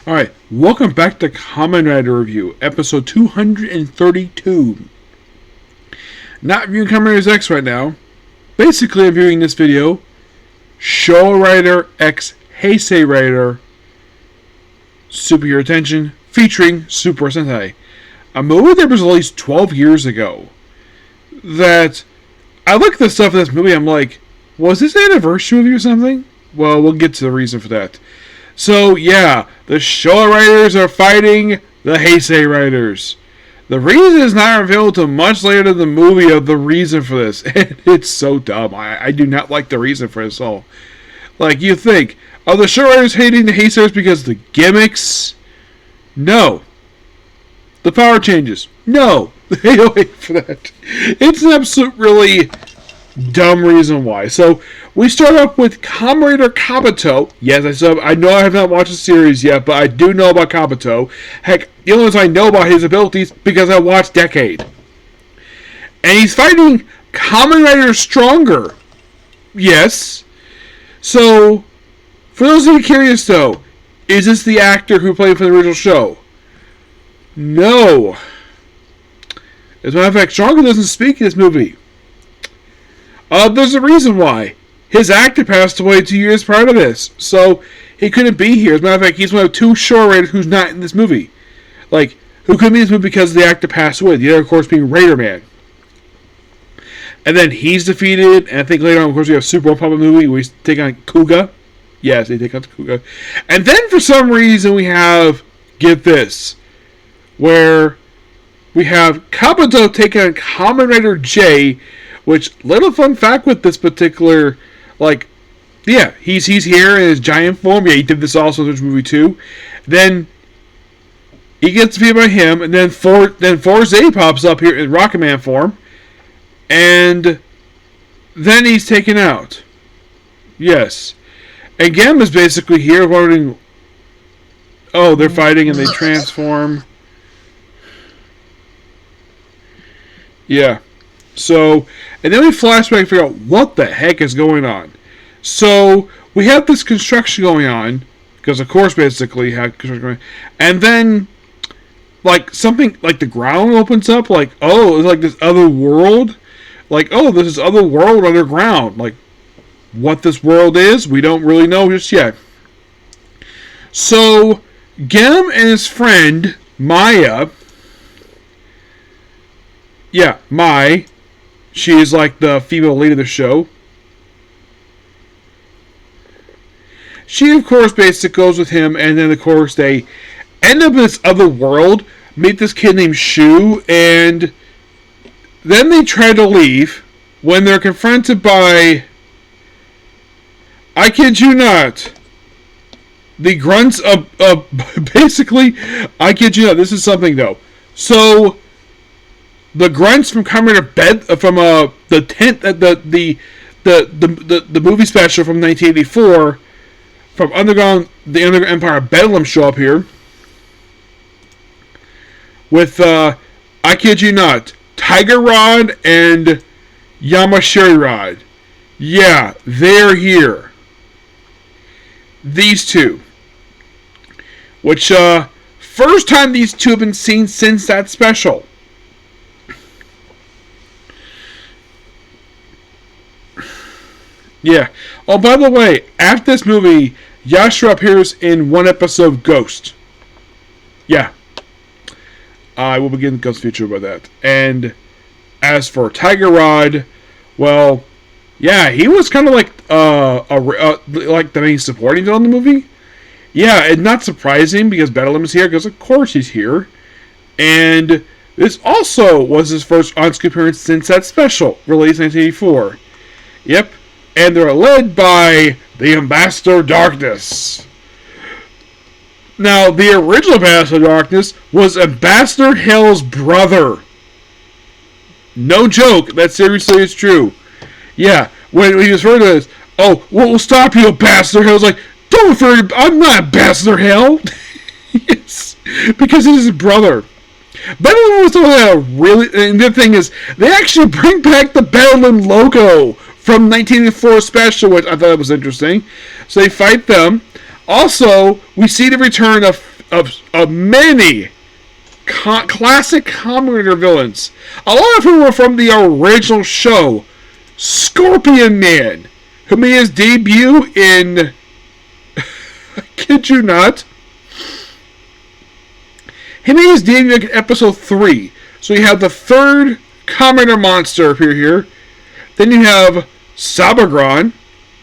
Alright, welcome back to Kamen Rider Review, episode 232. Not reviewing Kamen Rider X right now. Basically, I'm viewing this video, Showa Rider X Heisei Rider Superhero Attention, featuring Super Sentai. A movie that was released 12 years ago. That, I look at the stuff in this movie, I'm like, was this an anniversary movie or something? Well, we'll get to the reason for that. So, yeah, the Showa Riders are fighting the Heisei Riders. The reason is not revealed until much later in the movie of the reason for this. And it's so dumb. I do not like the reason for this at all. Like, you think, are the Showa Riders hating the Heisei because of the gimmicks? No. The power changes? No. They don't hate for that. It's an absolute really dumb reason why. So, we start off with Kamen Rider Kabuto. Yes, I know I have not watched the series yet, but I do know about Kabuto. Heck, the only ones I know about his abilities because I watched Decade. And he's fighting Kamen Rider Stronger. Yes. So, for those of you curious though, is this the actor who played for the original show? No. As a matter of fact, Stronger doesn't speak in this movie. There's a reason why. His actor passed away 2 years prior to this, so he couldn't be here. As a matter of fact, he's one of two Showa Riders who's not in this movie. Like, who couldn't be in this movie because the actor passed away. The other, of course, being Raider Man. And then he's defeated, and I think later on, of course, we have Super One Papa movie where we take on Kuga. Yes, they take on Kuga. And then, for some reason, we have, get this, where we have Kabuto take on Kamen Rider J, which, little fun fact with this particular, like, yeah, he's here in his giant form. Yeah, he did this also in this movie too. Then he gets defeated by him, and then Forzay pops up here in Rocket Man form, and then he's taken out. Yes, and Gamma's basically here wondering, oh, they're fighting and they transform. Yeah. So, and then we flashback and figure out what the heck is going on. So, we have this construction going on, because of course basically had construction going on, and then, like, something, like the ground opens up, like, oh, it's like this other world, like, oh, this is other world underground, like, what this world is, we don't really know just yet. So, Gem and his friend, Maya, Mai, she is like the female lead of the show. She, of course, basically goes with him, and then, of course, they end up in this other world, meet this kid named Shu, and then they try to leave when they're confronted by, I kid you not, the grunts of basically, I kid you not, this is something, though. So, the grunts from Kamen Rider from the movie special from 1984 from the Underground Empire Bedlam show up here with I kid you not, Tiger Rod and Yamashiri Rod. Yeah, they're here. These two, which first time these two have been seen since that special. Yeah. Oh, by the way, after this movie, Yashua appears in one episode of Ghost. Yeah. I will begin Ghost feature about that. And as for Tiger Rod, well, yeah, he was kind of like like the main supporting villain in the movie. Yeah, and not surprising because Bedlam is here, because of course he's here. And this also was his first on-screen appearance since that special, released in 1984. Yep. And they're led by the Ambassador of Darkness. Now, the original Ambassador of Darkness was Ambassador Hell's brother. No joke, that seriously is true. Yeah, when he was referred to as, oh, what will stop you, Ambassador Hell? I was like, don't refer to, I'm not Ambassador Hell. Yes, because he's his brother. Bedlam was really, and the thing is, they actually bring back the Bedlam logo from 1984 special, which I thought was interesting. So they fight them. Also, we see the return of of many classic Kamen Rider villains. A lot of whom were from the original show. Scorpion Man, who made his debut in... I kid you not. He made his debut in episode 3. So you have the third Kamen Rider monster appear here. Then you have Sabagran,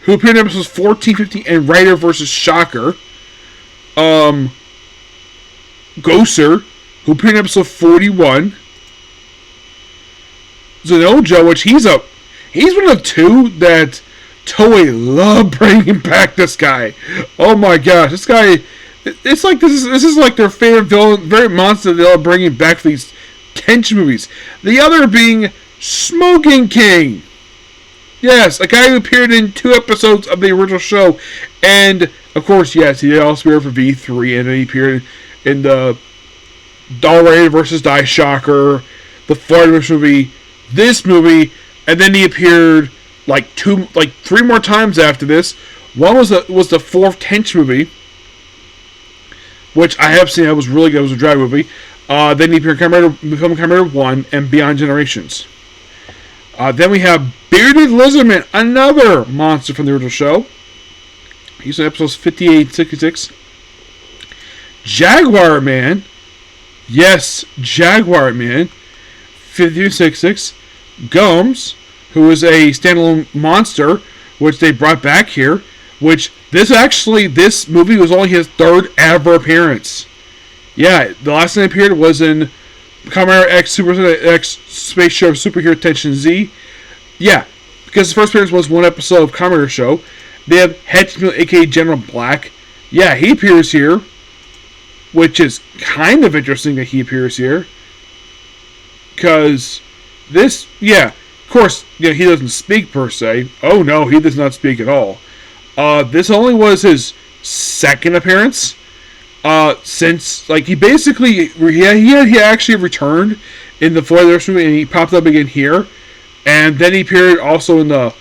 who appeared in episodes 14, 15, and Rider vs. Shocker. Gosser, who appeared in episode 41. Zenojo, which he's one of the two that Toei love bringing back. This guy, oh my gosh, this guy, it's like this is like their favorite villain, very monster they love bringing back for these tension movies. The other being Smoking King. Yes, a guy who appeared in 2 episodes of the original show, and of course, yes, he also appeared for V3, and then he appeared in the Doll Rider vs. Die Shocker, the Florida movie, this movie, and then he appeared like 3 more times after this. One was the 4th Tench movie, which I have seen. That was really good. It was a drag movie. Then he appeared in Kamen Rider 1 and Beyond Generations. Then we have Bearded Lizardman, another monster from the original show. He's in episodes 58 66. Jaguar Man. Yes, Jaguar Man. 5266. Gomes, who is a standalone monster, which they brought back here. Which, this movie was only his 3rd ever appearance. Yeah, the last time he appeared was in Kamen Rider X Space Show Superhero Tension Z. Yeah, because his first appearance was 1 episode of Kamen Rider Show. They have Hetchmill, aka General Black. Yeah, he appears here, which is kind of interesting that he appears here. Because this, yeah, of course, he doesn't speak per se. Oh no, he does not speak at all. This only was his 2nd appearance. Since, he basically, he actually returned in the Florida movie, and he popped up again here. And then he appeared also in the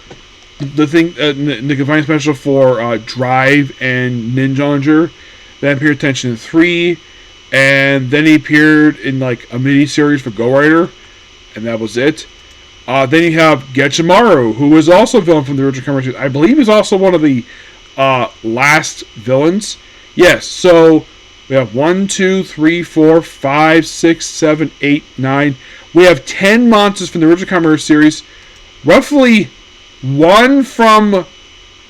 Confined Special for Drive and Ninjanger. Then appeared in Tension 3. And then he appeared in a mini-series for Go Rider. And that was it. Then you have Getchimaru, who was also a villain from the original Kamen Rider. I believe he's also one of the last villains. Yes, so we have 1, 2, 3, 4, 5, 6, 7, 8, 9. We have 10 monsters from the original Kamen Rider series. Roughly 1 from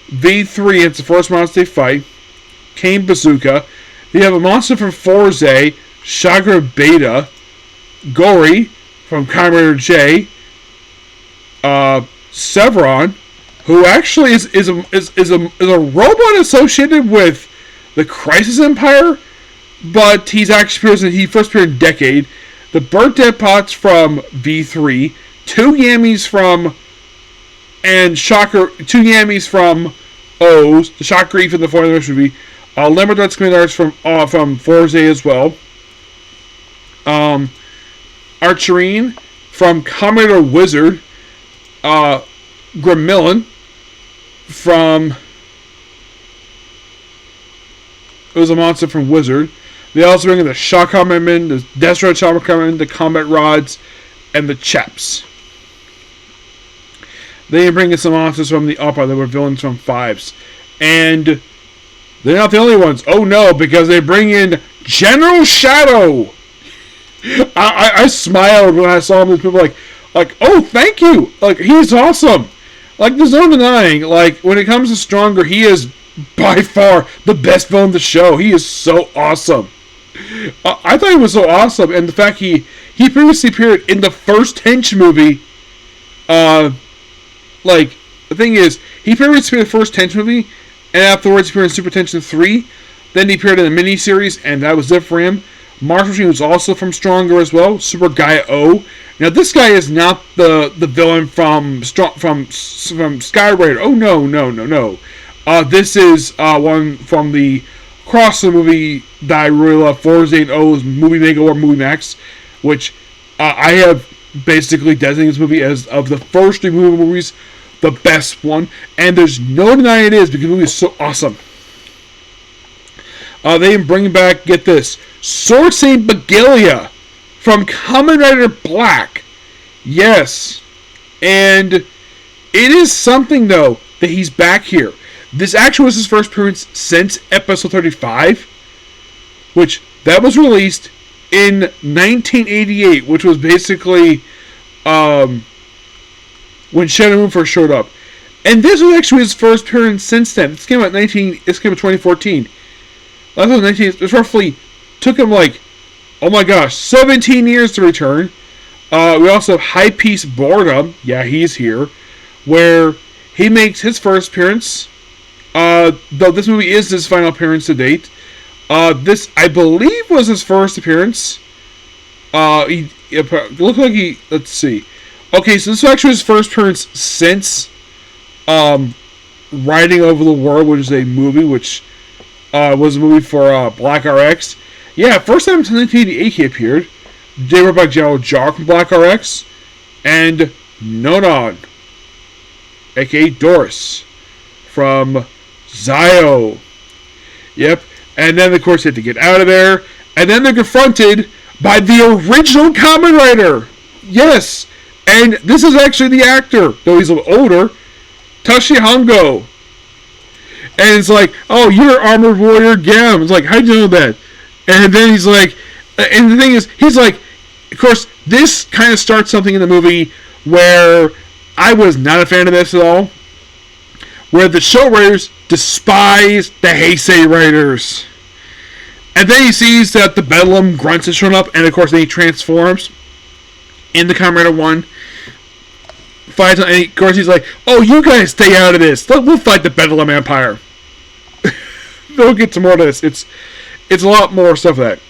V3. It's the first monster they fight. Kane Bazooka. We have a monster from Heisei, Shagra Beta. Gori from Kamen Rider J. Severon, who actually is a robot associated with the Crisis Empire, but he first appeared in Decade. The Burnt Dead Pots from V3, 2 Yamis from O's, the Shock Grief in the Foreign movie, Lemon Commanders from Forze as well. Archerine from Commodore Wizard. Grimillon from... It was a monster from Wizard. They also bring in the Shock Kamen, the Destroy Chopper Kamen, the Combat Rods, and the Chaps. They bring in some monsters from the Upper that were villains from 5s. And they're not the only ones. Oh no, because they bring in General Shadow! I smiled when I saw him. People like, oh, thank you! He's awesome! There's no denying, when it comes to Stronger, he is by far the best villain in the show. He is so awesome. I thought he was so awesome, and the fact he previously appeared in the first Tench movie. The thing is, he previously appeared in the first Tench movie, and afterwards he appeared in Super Tension 3. Then he appeared in the miniseries, and that was it for him. Mars Machine was also from Stronger as well. Super Gaia O. Now this guy is not the villain from Sky Rider. Oh no. This is one from the crossover movie that I really love, Forza and O's Movie Mega or Movie Max, which I have basically designated this movie as, of the first 3 movies, the best one, and there's no denying it is, because the movie is so awesome. They bring back, get this, Sword Saint Begilia from Kamen Rider Black. Yes. And it is something, though, that he's back here. This actually was his first appearance since episode 35, which that was released in 1988, which was basically when Shadow Moon first showed up. And this was actually his first appearance since then. This came out in 2014. That was 19. It roughly took him like, oh my gosh, 17 years to return. We also have High Piece Boredom. Yeah, he's here, where he makes his first appearance. Though this movie is his final appearance to date. This, I believe, was his first appearance. It looked like he. Let's see. Okay, so this was actually his first appearance since Riding Over the World, which is a movie, which was a movie for Black RX. Yeah, first time in 1988 he appeared. They were by General Jar from Black RX, and Nonon, aka Doris, from Zio. Yep. And then, of course, they had to get out of there. And then they're confronted by the original Kamen Rider. Yes. And this is actually the actor, though he's a little older, Tashi Hongo. And it's like, oh, you're Armored Warrior Gam. It's like, how'd you know that? And then he's like, and the thing is, he's like, of course, this kind of starts something in the movie where I was not a fan of this at all. Where the show writers despise the Heisei writers. And then he sees that the Bedlam Grunts has shown up, and of course then he transforms in the Kamen Rider 1. Fights, and of course he's like, oh, you guys stay out of this. We'll fight the Bedlam Empire. They'll get some more of this. It's a lot more stuff of that.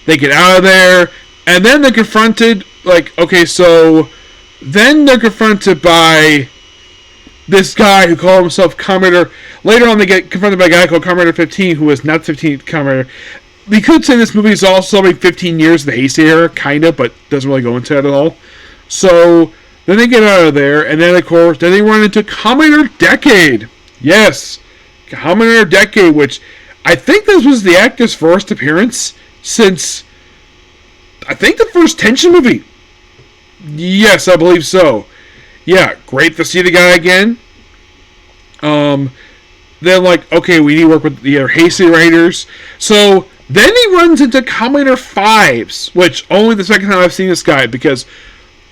They get out of there, and then they're confronted, like, okay, so then they're confronted by this guy who called himself Kamen Rider. Later on, they get confronted by a guy called Kamen Rider 15, who is not the 15th Kamen Rider. We could say this movie is also celebrating 15 years of the Heisei era, kind of, but doesn't really go into that at all. So then they get out of there, and then, of course, then they run into Kamen Rider Decade. Yes, Kamen Rider Decade, which I think this was the actor's first appearance since, I think, the first Tension movie. Yes, I believe so. Yeah, great to see the guy again. Then, like, okay, we need to work with the other Heisei writers. So then he runs into Kamen Rider 5s, which only the second time I've seen this guy, because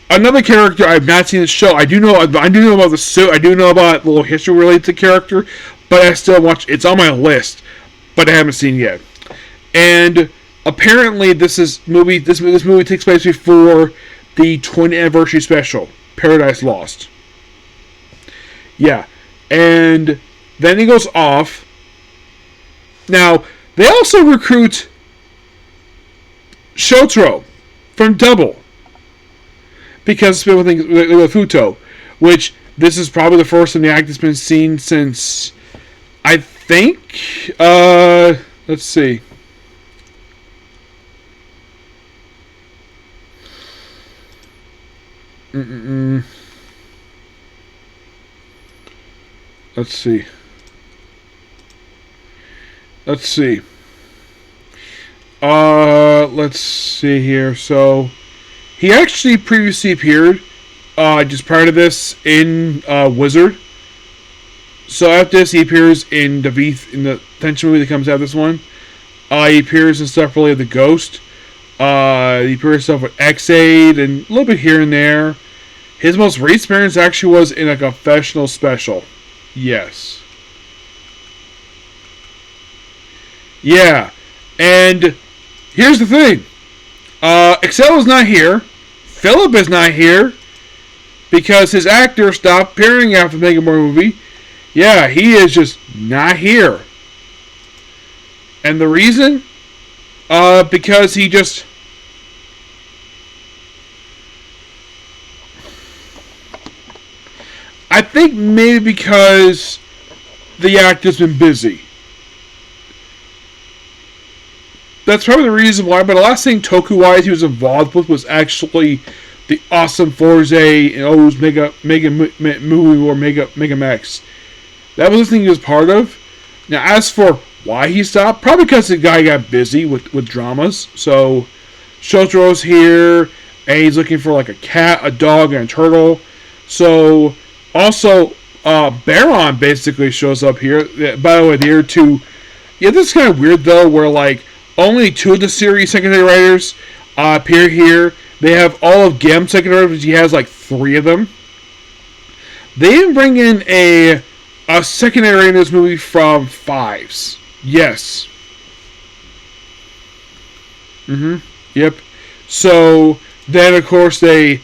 another character I've not seen in the show. I do know about the suit. I do know about a little history related to the character, but I still watch. It's on my list, but I haven't seen it yet. And apparently, this movie takes place before the 20th anniversary special, Paradise Lost. Yeah, and then he goes off. Now, they also recruit Shotaro from Double, because people think with Futo, which this is probably the first time the act has been seen since, I think, let's see. Let's see. Let's see here. So, he actually previously appeared, just prior to this, in Wizard. So after this, he appears in the Tension movie that comes out of this one. He appears in stuff related to Ghost. He appears stuff with X-Aid and a little bit here and there. His most recent appearance actually was in a confessional special. Yes. Yeah. And here's the thing. Excel is not here. Philip is not here. Because his actor stopped appearing after the Mega More movie. Yeah, he is just not here. And the reason? Because he just... I think maybe because the actor's been busy. That's probably the reason why. But the last thing Toku-wise he was involved with was actually the awesome Forze and O's Mega movie or Mega Max. That was the thing he was part of. Now, as for why he stopped. Probably because the guy got busy with dramas. So Shotaro's here, and he's looking for like a cat, a dog, and a turtle. So also Baron basically shows up here. By the way, there are two. Yeah, this is kind of weird though, where like only two of the series secondary writers appear here. They have all of Gem's secondary writers. He has like 3 of them. They even bring in a secondary in this movie from Fives. Yes. Yep. So then of course you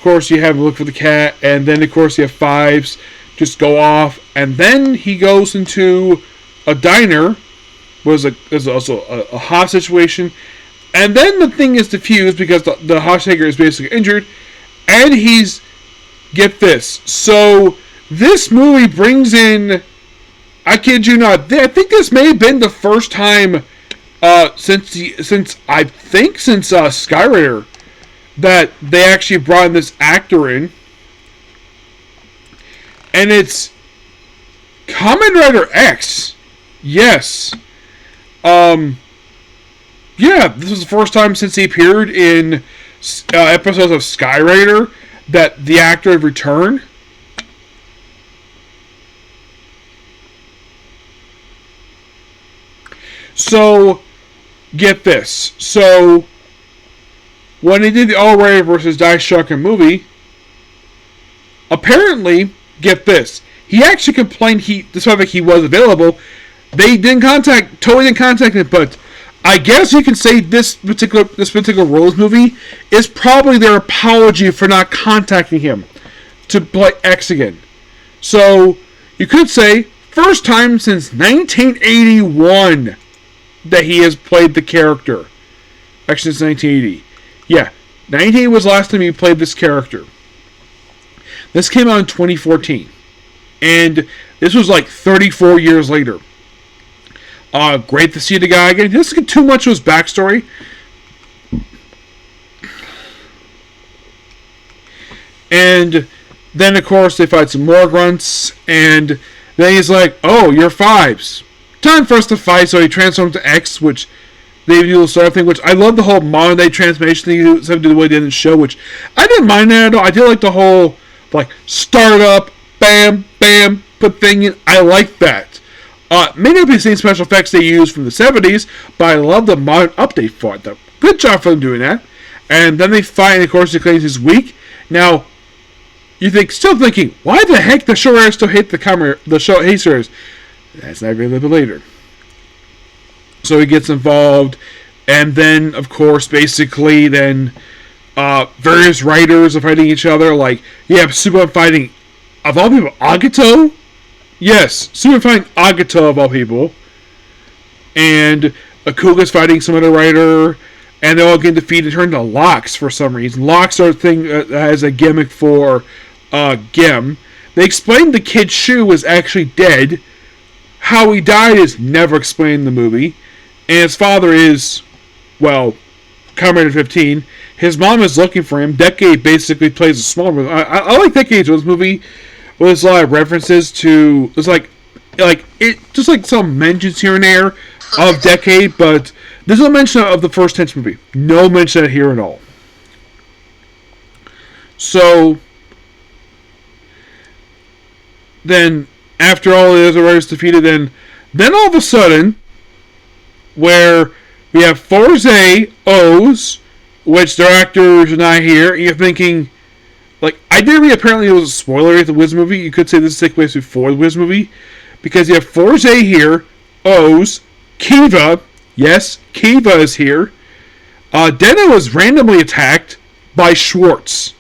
have to look for the cat, and then of course you have Fives just go off, and then he goes into a diner. There's also a hostage situation, and then the thing is diffused because the hostage taker is basically injured, and he's, get this, so this movie brings in, I kid you not, I think this may have been the first time since Skywriter that they actually brought in this actor in, and it's Kamen Rider X. Yes. Yeah, this was the first time since he appeared in episodes of Skywriter that the actor had returned. So, get this. So, when he did the All Rider versus Daishokan movie, apparently, get this, he actually complained despite that he was available, they totally didn't contact him, but I guess you can say this particular Rose movie is probably their apology for not contacting him to play X again. So, you could say, first time since 1981 that he has played the character. Actually, since 1980. Yeah, 1980 was the last time he played this character. This came out in 2014. And this was like 34 years later. Great to see the guy again. He doesn't get too much of his backstory. And then, of course, they fight some more grunts. And then he's like, oh, you're Fives. Time for us to fight. So he transforms to X, which they do the sort of thing. Which I love the whole modern day transformation thing. Something to do the way they did in the show. Which I didn't mind that at all. I did like the whole, like, start up, bam, bam, put thing in. I like that. May not be the same special effects they used from the 70s, but I love the modern update for it. Good job for them doing that. And then they fight, and of course, he claims he's weak. Now, still thinking, why the heck the show writers still hate the show Heisei? That's not really a little bit later. So he gets involved, and then, of course, basically, then various writers are fighting each other. Like, you have Superman fighting, of all people, Agito. Yes, Superman fighting Agito of all people. And Akuga's fighting some other writer. And they're all getting defeated, turned to Locks for some reason. Locks are a thing that has a gimmick for Gem. They explained the kid Shu was actually dead. How he died is never explained in the movie. And his father is, well, Kamen Rider 15. His mom is looking for him. Decade basically plays a small role. I like Decade. So this movie was a lot of references to, it's like it just like some mentions here and there of Decade, but there's no mention of the first Tense movie. No mention of it here at all. So then after all the other writers defeated, then all of a sudden, where we have Forze O's, which their actors are not here, and you're thinking, like, I did read apparently it was a spoiler at the Wiz movie. You could say this takes place before the Wiz movie, because you have Forze here, O's, Kiva, yes, Kiva is here. Denno is randomly attacked by Schwartz.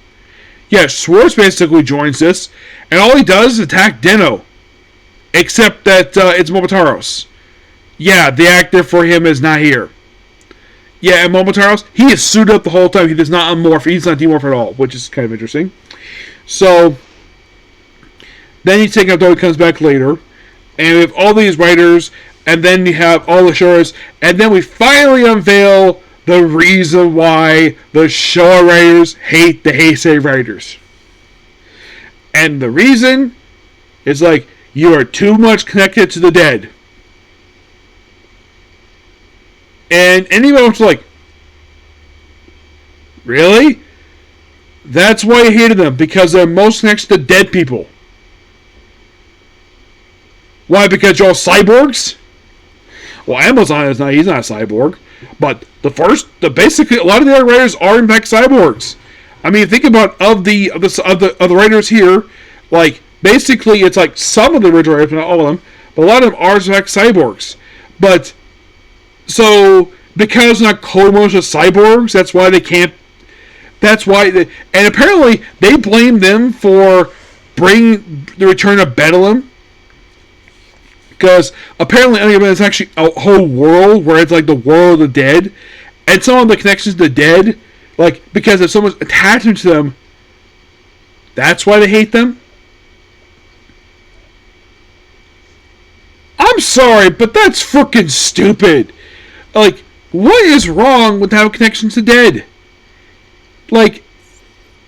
Yeah, Schwartz basically joins this, and all he does is attack Denno. Except that it's Momotaro's. Yeah, the actor for him is not here. Yeah, and Momotaro's, he is suited up the whole time. He does not unmorph. He's not demorph at all, which is kind of interesting. So, then he's taken up though he comes back later. And we have all these writers, and then you have all the showers, and then we finally unveil the reason why the Showa writers hate the Heisei writers. And the reason is like, you are too much connected to the dead. And anybody was like, really? That's why I hated them, because they're most next to dead people. Why? Because you're all cyborgs? Well, Amazon is not. He's not a cyborg. But basically, a lot of the other writers are in fact cyborgs. I mean, think about of the writers here. Like, basically, it's like some of the original writers, but not all of them. But a lot of them are in fact cyborgs. But so because not co-most of cyborgs, that's why they can't. That's why, and apparently they blame them for bringing the return of Bedlam. Because apparently it's actually a whole world where it's like the world of the dead. And some of the connections to the dead, like, because of someone's attachment to them, that's why they hate them. I'm sorry, but that's freaking stupid. Like, what is wrong with having connections to dead? Like,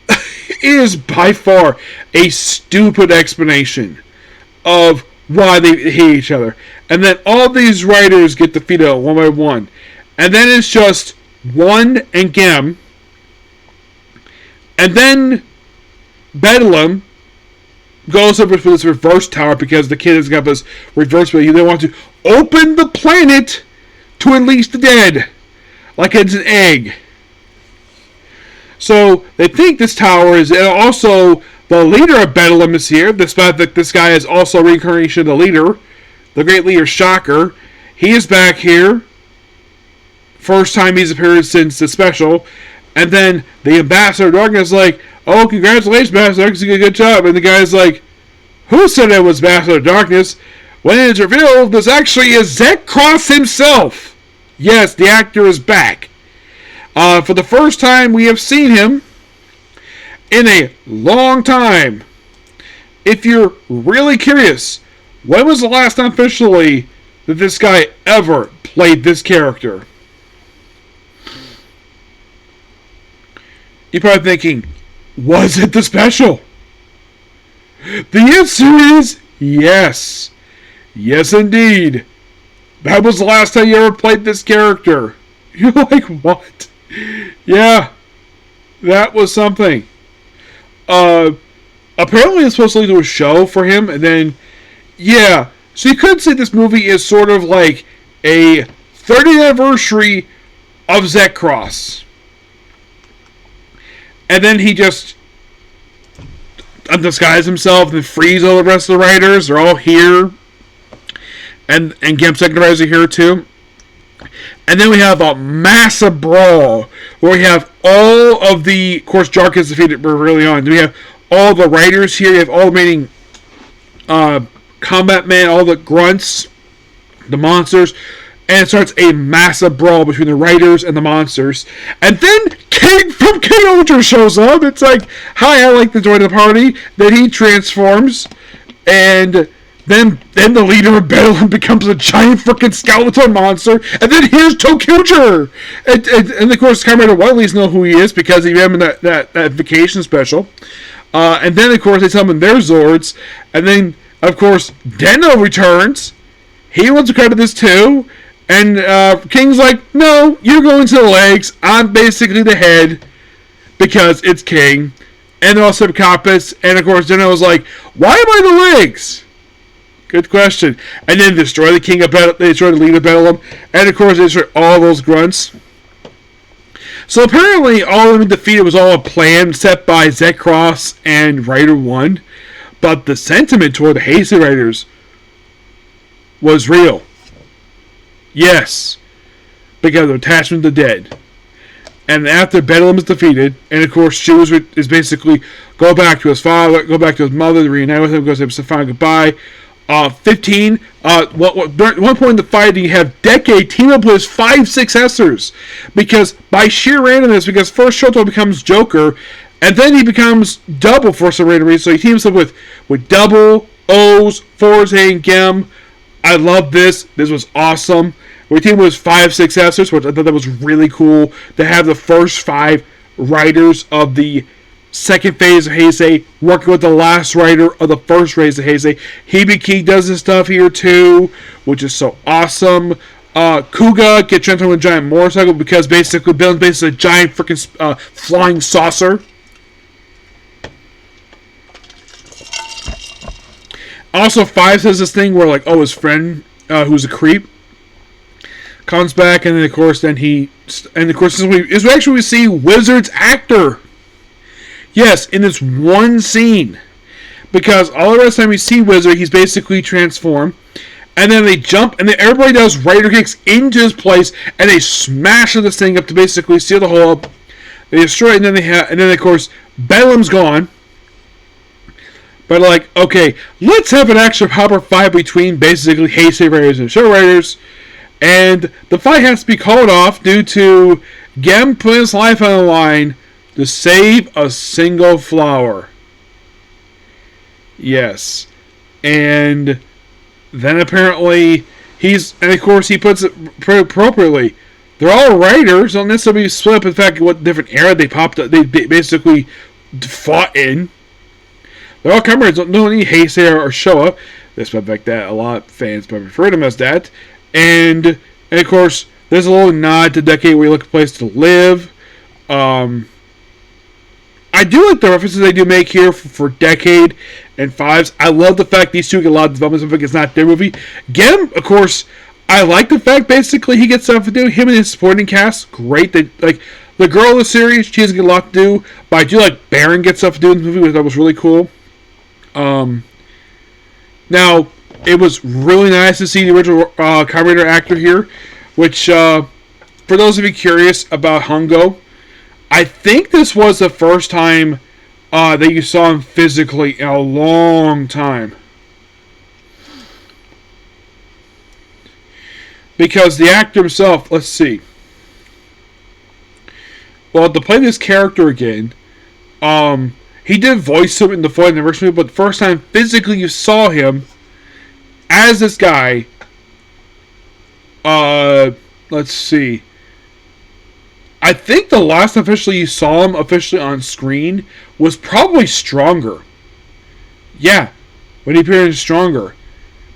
it is by far a stupid explanation of why they hate each other. And then all these writers get defeated one by one. And then it's just one and Gem. And then Bedlam goes over for this reverse tower because the kid has got this reverse way. They want to open the planet to unleash the dead. Like it's an egg. So they think this tower is also the leader of Bedlam is here, despite that this guy is also a reincarnation of the leader, the great leader Shocker. He is back here. First time he's appeared since the special. And then the Ambassador of Darkness is like, oh, congratulations, Ambassador, you did a good job. And the guy's like, who said it was Ambassador of Darkness? When it's revealed, this actually is Zekros himself. Yes, the actor is back. For the first time we have seen him in a long time. If you're really curious, when was the last time officially that this guy ever played this character? You're probably thinking, was it the special? The answer is yes. Yes, indeed. That was the last time you ever played this character. You're like, what? Yeah, that was something. Apparently it's supposed to lead to a show for him, and then, yeah. So you could say this movie is sort of like a 30th anniversary of Zekros. And then he just undisguises himself and frees all the rest of the writers. They're all here. And Gimp's second writers are here too. And then we have a massive brawl where we have all of the, of course, Jark is defeated early on. We have all the writers here. We have all the remaining combat men, all the grunts, the monsters. And it starts a massive brawl between the writers and the monsters. And then King from King Ultra shows up. It's like, hi, I like to join the party. Then he transforms. And then the leader of Bedlam becomes a giant freaking skeleton monster. And then here's Tokyucher. And of course, Kamen Rider Whiteley's know who he is because he had him in that vacation special. And then, of course, they summon their Zords. And then, of course, Deno returns. He wants to credit this too. And King's like, no, you're going to the legs. I'm basically the head because it's King. And they're all subcopists. And, of course, Deno was like, why am I the legs? Good question. And then destroy the king of Bedlam. They destroy the leader of Bedlam. And, of course, they destroy all those grunts. So, apparently, all of them defeated was all a plan set by Zekros and Writer 1. But the sentiment toward the Heisei writers was real. Yes. Because of attachment to the dead. And after Bedlam is defeated, and of course Shu is basically go back to his father, go back to his mother, to reunite with him, goes to say final goodbye. 15. At one point in the fight, you have Decade team up with his 5 successors. Because by sheer randomness, because first Shoto becomes Joker, and then he becomes Double for some random reason. So he teams up with Double, O's, Forze, and Gem. I love this. This was awesome. We teamed with 5 successors, which I thought that was really cool to have the first 5 writers of the second phase of Heisei working with the last writer of the first phase of Heisei. Hibiki does this stuff here too, which is so awesome. Kuga gets transformed into a giant motorcycle because basically Bill's basically a giant freaking flying saucer. Also, 5 says this thing where, like, oh, his friend, who's a creep, comes back, and then, of course, this is actually we see Wizard's actor. Yes, in this one scene. Because all the rest of the time we see Wizard, he's basically transformed. And then they jump, and then everybody does Rider kicks into his place, and they smash this thing up to basically seal the hole up. They destroy it, and then, of course, Bedlam's gone. But, like, okay, let's have an extra proper fight between basically Heisei Riders and Showa Riders. And the fight has to be called off due to Gem putting his life on the line to save a single flower. Yes. And then apparently and of course he puts it appropriately. They're all writers, don't necessarily split up in fact what different era they basically fought in. They're all Kamen Riders, no need Heisei or Showa. Despite the fact that a lot of fans probably refer to them as that. And of course, there's a little nod to Decade where you look a place to live. I do like the references they do make here for Decade and Fives. I love the fact these two get a lot of development. Something it's not their movie. Gem, of course, I like the fact basically he gets stuff to do. Him and his supporting cast, great. They, like the girl in the series, she doesn't get a lot to do, but I do like Baron gets stuff to do in the movie, which that was really cool. Now, it was really nice to see the original Kamen Rider actor here, which, for those of you curious about Hongo, I think this was the first time that you saw him physically in a long time. Because the actor himself, let's see. Well, to play this character again, he did voice him in the Floyd in the first movie, but the first time physically you saw him as this guy, let's see. I think the last time officially you saw him officially on screen was probably Stronger. Yeah, when he appeared in Stronger.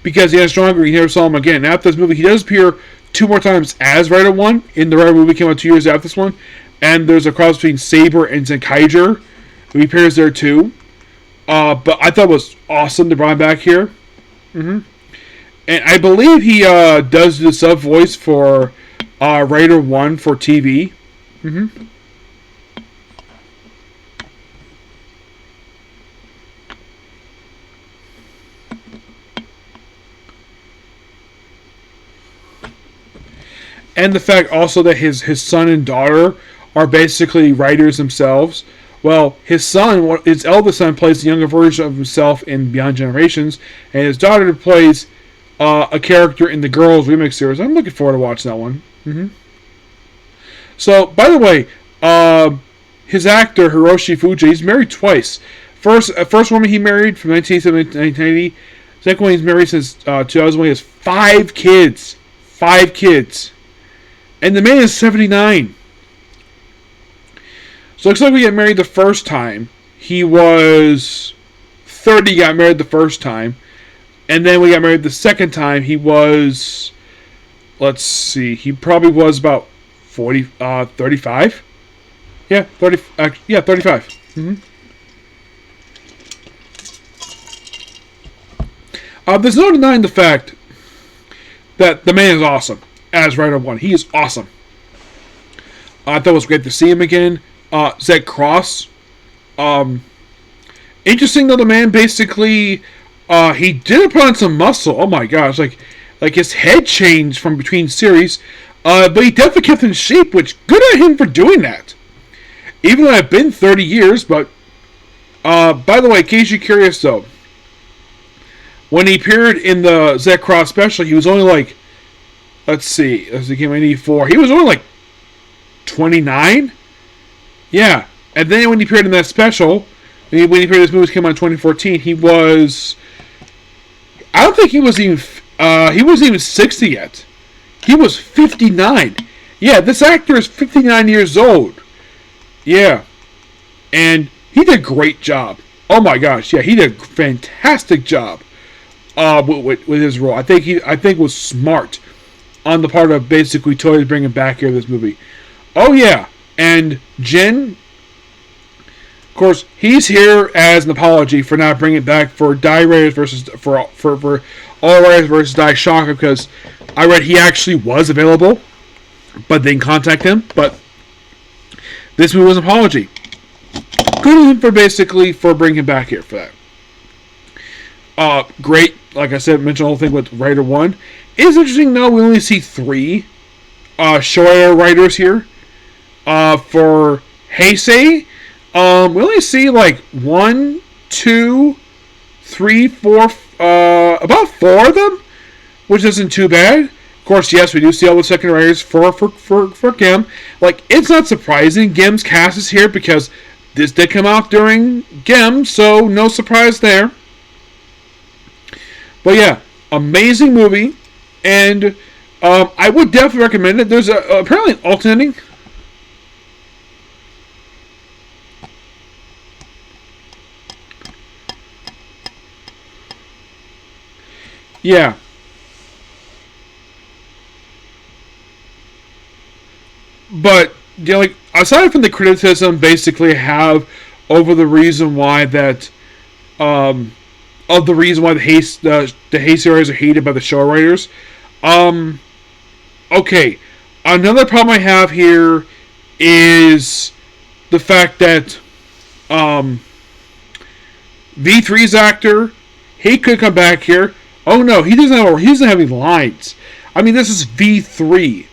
Because he had Stronger, you never saw him again. After this movie, he does appear 2 more times as Rider 1. In the Rider movie came out 2 years after this one. And there's a cross between Saber and Zenkaiger. He appears there too. But I thought it was awesome to bring him back here. And I believe he does the sub voice for Rider 1 for TV. And the fact also that his son and daughter are basically writers themselves. Well, his eldest son, plays the younger version of himself in Beyond Generations, and his daughter plays a character in the Girls remix series. I'm looking forward to watching that one. So, by the way, his actor Hiroshi Fuji, he's married twice. First woman he married from 1970 to 1980. Second one he's married since 2001. He has 5 kids. 5 kids. And the man is 79. So it looks like we got married the first time. He was 30, got married the first time. And then we got married the second time. He was, let's see, he probably was about 35? Yeah, 35. There's no denying the fact that the man is awesome as Rider 1. He is awesome. I thought it was great to see him again. Zed Cross. Interesting though, the man basically, he did put on some muscle. Oh my gosh, like his head changed from between series. But he definitely kept in shape, which good on him for doing that. Even though it's been 30 years, but by the way, in case you're curious though, when he appeared in the Zed Cross special, he was only like, let's see, as he came in 84, he was only like 29? Yeah. And then when he appeared in that special, when he appeared in this movie came out in 2014, he was, I don't think he wasn't even 60 yet. He was 59. Yeah, this actor is 59 years old. Yeah. And he did a great job. Oh my gosh, yeah, he did a fantastic job with his role. I think it was smart. on the part of basically Toei bringing back here this movie. Oh yeah, and Jin, of course, he's here as an apology for not bringing it back for Dai Raiders versus for All Raiders versus Dai Shocker, because I read he actually was available, but they didn't contact him. But this movie was an apology. Good on him for basically for bringing him back here for that. Great, like I said, mentioned the whole thing with Writer 1. It's interesting though, we only see 3 Showa writers here. For Heisei, we only see like 1, 2, 3, 4, about 4 of them, which isn't too bad. Of course, yes, we do see all the second writers for Gim. Like, it's not surprising Gim's cast is here because this did come out during Gim, so no surprise there. But yeah, amazing movie, and I would definitely recommend it. There's apparently an alternating. Yeah. But, you know, like, aside from the criticism basically I have over the reason why that, of the reason why the Heisei writers are hated by the show writers, okay, another problem I have here is the fact that, V3's actor, he could come back here. Oh no, he doesn't have any lines. I mean, this is V3.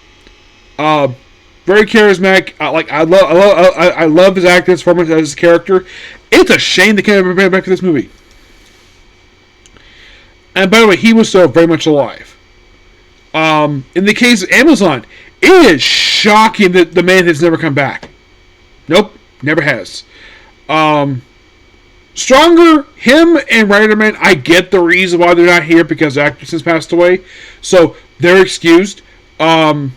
Very charismatic. I love his acting performance as his character. It's a shame they can't bring him back to this movie. And by the way, he was still very much alive. In the case of Amazon, it is shocking that the man has never come back. Nope, never has. Stronger, him and Riderman, I get the reason why they're not here because the actress has passed away. So, they're excused. In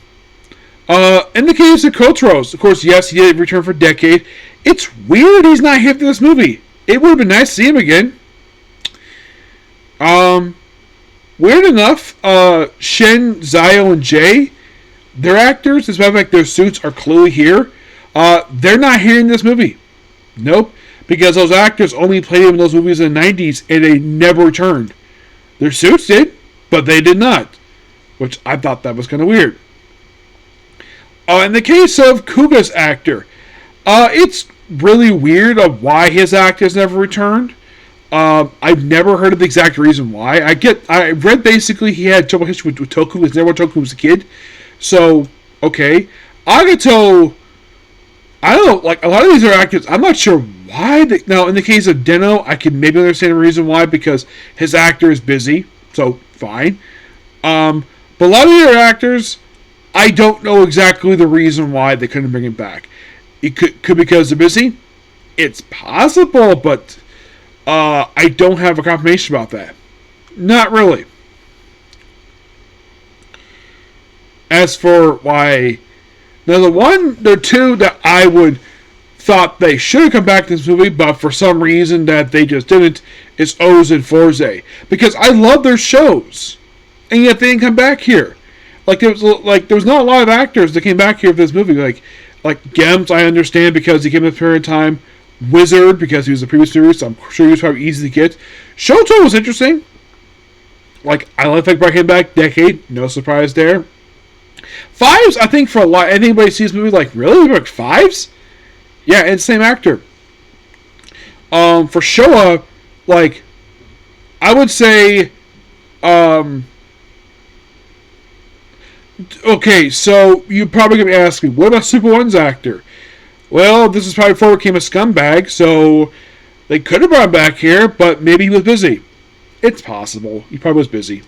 the case of Kotros, of course, yes, he did return for a decade. It's weird he's not here for this movie. It would have been nice to see him again. Weird enough, Shin, Zayo, and Jay, their actors, as a matter of fact, their suits are clearly here. They're not here in this movie. Nope. Because those actors only played in those movies in the 90s and they never returned. Their suits did, but they did not. Which I thought that was kind of weird. In the case of Kuga's actor, it's really weird of why his actors never returned. I've never heard of the exact reason why. I read basically he had trouble history with Toku. His never Toku was a kid. So, okay. Agato, I don't know, like a lot of these are actors, I'm not sure why. Now, in the case of Deno, I can maybe understand the reason why, because his actor is busy. So, fine. But a lot of the other actors, I don't know exactly the reason why they couldn't bring him back. It could because they're busy. It's possible, but I don't have a confirmation about that. Not really. As for why, now the two that I would thought they should have come back to this movie, but for some reason that they just didn't, is Oz and Forze, because I love their shows, and yet they didn't come back here. Like there was not a lot of actors that came back here for this movie. Like Gems, I understand because he came at a period of time. Wizard, because he was a previous series, so I'm sure he was probably easy to get. Shoto was interesting. Like, I like the fact came back decade, no surprise there. Fives, I think for a lot, anybody sees this movie like, really? Like Fives? Yeah, and same actor. For Showa, like, I would say, okay, so you're probably going to ask me, what about Super One's actor? Well, this is probably before he became a scumbag, so they could have brought him back here, but maybe he was busy. It's possible. He probably was busy.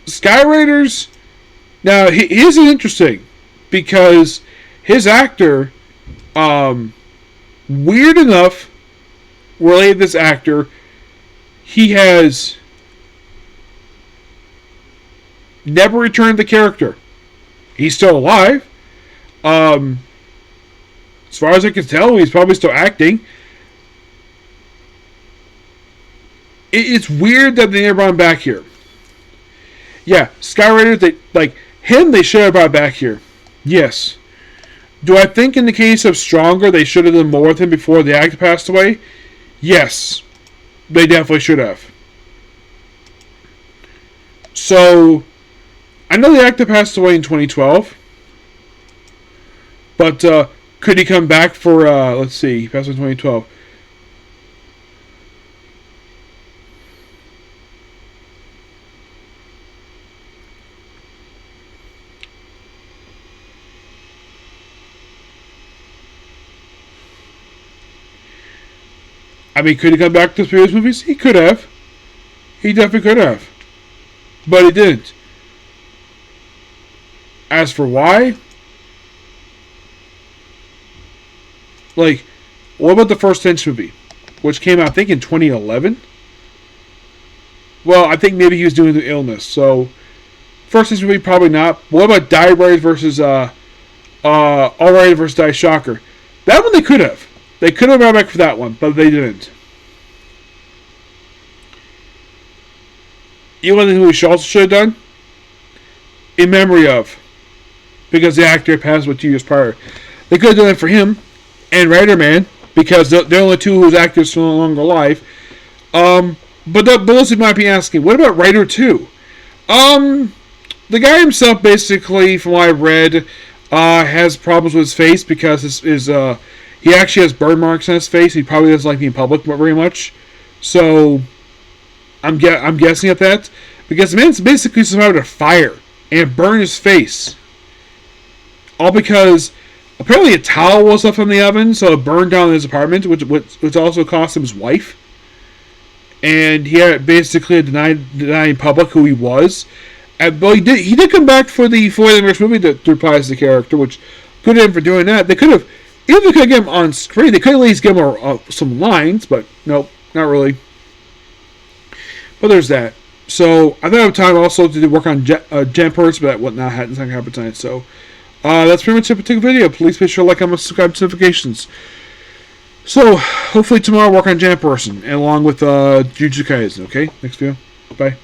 Sky Raiders, now, his is interesting, because his actor, weird enough, related to this actor, he has never returned the character. He's still alive. As far as I can tell, he's probably still acting. It's weird that they never brought him back here. Yeah, Skyrider, they like him. They should have brought back here. Yes. Do I think in the case of Stronger, they should have done more with him before the actor passed away? Yes, they definitely should have. So, I know the actor passed away in 2012, but could he come back for? Let's see, he passed away in 2012. I mean, could he come back to the previous movies? He could have. He definitely could have. But he didn't. As for why? Like, what about the first Tench movie? Which came out, I think, in 2011? Well, I think maybe he was doing the illness. So, first Tench movie, probably not. What about Die Right versus, Alright versus Die Shocker? That one they could have. They could have gone back for that one, but they didn't. You know what the movie also should have done? In memory of. Because the actor passed away 2 years prior. They could have done it for him and Rider Man, because they're the only two whose actors are no longer alive. But those who might be asking, what about Rider 2? The guy himself, basically, from what I read, has problems with his face because he actually has burn marks on his face. He probably doesn't like being public very much. So, I'm guessing at that. Because the man's basically survived a fire and burned his face. All because apparently a towel was left in the oven, so it burned down his apartment, which also cost him his wife. And he had basically denied in public who he was. But he did come back for the first movie to reprise the character, which good on him for doing that. They could have, even if they could have get him on screen, they could at least give him some lines, but nope, not really. But there's that. So I don't have time also to work on Jumpers, but that not happen tonight. So that's pretty much it for the video. Please be sure to like, comment, subscribe to notifications. So hopefully tomorrow I'll work on Jam Person along with Jujutsu Kaisen. Okay, next video. Bye.